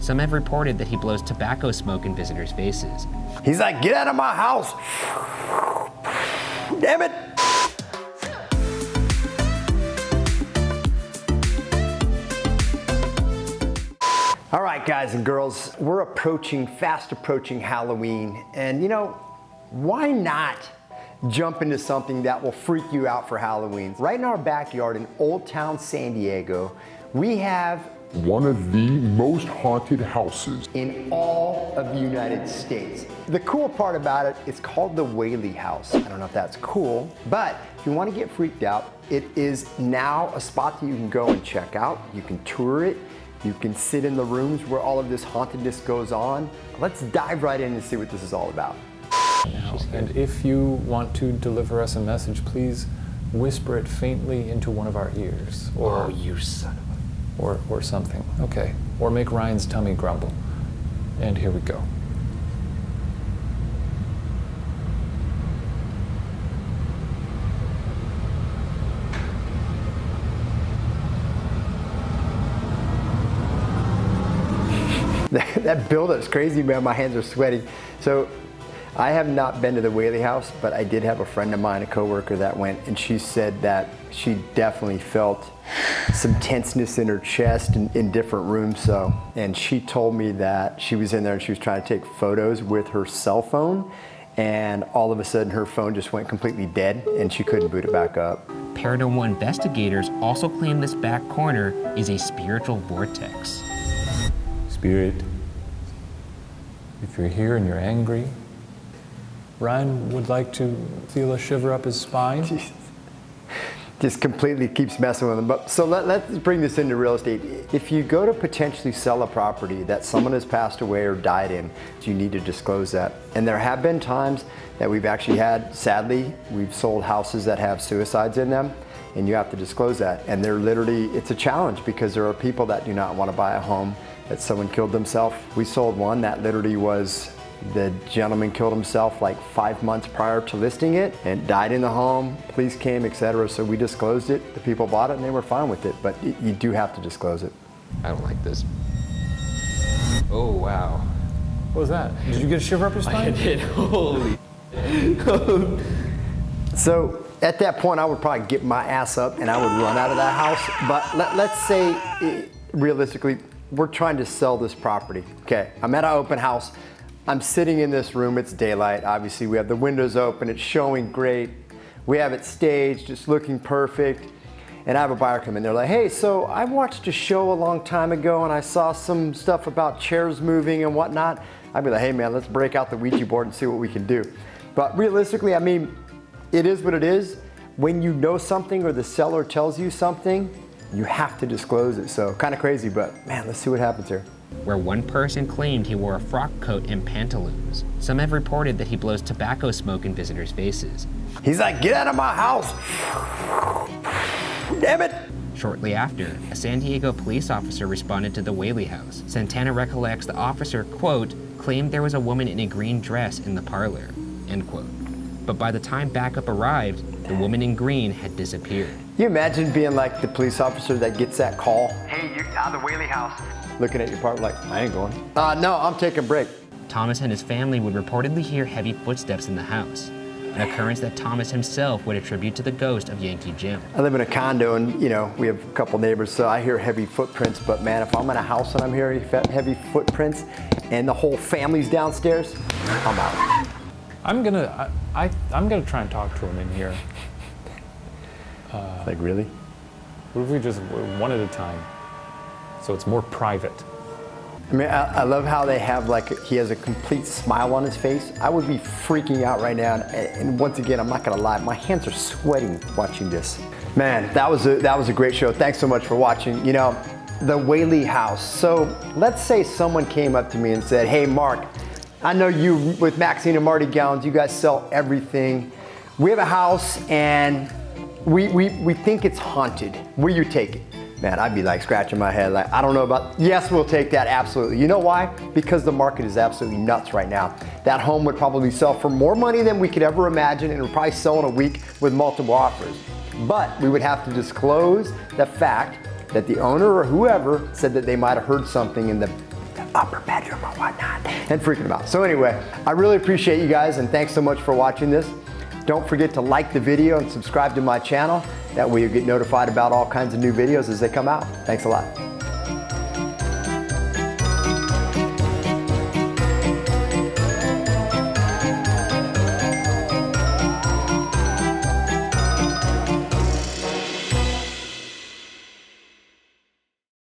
Some have reported that he blows tobacco smoke in visitors' faces. He's like, get out of my house! Damn it! All right, guys and girls, we're fast approaching Halloween, and you know, why not jump into something that will freak you out for Halloween? Right in our backyard in Old Town San Diego, we have one of the most haunted houses in all of the United States. The cool part about it, it's called the Whaley house. I don't know if that's cool, but if you want to get freaked out, it is now a spot that you can go and check out. You can tour it. You can sit in the rooms where all of this hauntedness goes on. Let's dive right in and see what this is all about. And if you want to deliver us a message, please whisper it faintly into one of our ears. Or, oh, you son of a... Or something. Okay. Or make Ryan's tummy grumble. And here we go. That build-up's crazy, man. My hands are sweating. So I have not been to the Whaley house, but I did have a friend of mine, a coworker that went, and she said that she definitely felt some tenseness in her chest in different rooms. So, and she told me that she was in there and she was trying to take photos with her cell phone, and all of a sudden her phone just went completely dead and she couldn't boot it back up. Paranormal investigators also claim this back corner is a spiritual vortex. Spirit, if you're here and you're angry, Ryan would like to feel a shiver up his spine. Jesus. Just completely keeps messing with them. But so let's bring this into real estate. If you go to potentially sell a property that someone has passed away or died in, you need to disclose that. And there have been times that we've actually had, sadly, we've sold houses that have suicides in them, and you have to disclose that. And they're literally, it's a challenge because there are people that do not want to buy a home that someone killed themselves. We sold one that literally was, the gentleman killed himself like 5 months prior to listing it and died in the home. Police came, etc. So we disclosed it. The people bought it and they were fine with it, but you do have to disclose it. I don't like this. Oh, wow. What was that? Did you get a shiver up your spine? I did. Holy. So at that point, I would probably get my ass up and I would run out of that house. But let's say, realistically, we're trying to sell this property. Okay, I'm at an open house. I'm sitting in this room, it's daylight. Obviously, we have the windows open, it's showing great. We have it staged, it's looking perfect. And I have a buyer come in, they're like, hey, so I watched a show a long time ago and I saw some stuff about chairs moving and whatnot. I'd be like, hey man, let's break out the Ouija board and see what we can do. But realistically, I mean, it is what it is. When you know something or the seller tells you something, you have to disclose it. So kind of crazy, but man, let's see what happens here. Where one person claimed he wore a frock coat and pantaloons. Some have reported that he blows tobacco smoke in visitors' faces. He's like, get out of my house! Damn it! Shortly after, a San Diego police officer responded to the Whaley house. Santana recollects the officer, quote, claimed there was a woman in a green dress in the parlor, end quote. But by the time backup arrived, the woman in green had disappeared. You imagine being like the police officer that gets that call? Hey, you're out of the Whaley house. Looking at your partner like, I ain't going. No, I'm taking a break. Thomas and his family would reportedly hear heavy footsteps in the house, an occurrence that Thomas himself would attribute to the ghost of Yankee Jim. I live in a condo and, you know, we have a couple neighbors, so I hear heavy footprints, but man, if I'm in a house and I'm hearing heavy footprints and the whole family's downstairs, I'm out. I'm gonna try and talk to him in here. Like, really? What if we just one at a time? So it's more private. I mean, I love how they have like, he has a complete smile on his face. I would be freaking out right now. And once again, I'm not gonna lie, my hands are sweating watching this. Man, that was a great show. Thanks so much for watching. You know, the Whaley house. So let's say someone came up to me and said, hey, Mark, I know you with Maxine and Marty Gowns, you guys sell everything. We have a house and we think it's haunted. Will you take it? Man, I'd be like scratching my head like, I don't know about, yes, we'll take that, absolutely. You know why? Because the market is absolutely nuts right now. That home would probably sell for more money than we could ever imagine, and it would probably sell in a week with multiple offers. But we would have to disclose the fact that the owner or whoever said that they might have heard something in the upper bedroom or whatnot and freaking them out. So anyway, I really appreciate you guys and thanks so much for watching this. Don't forget to like the video and subscribe to my channel. That way you'll get notified about all kinds of new videos as they come out. Thanks a lot.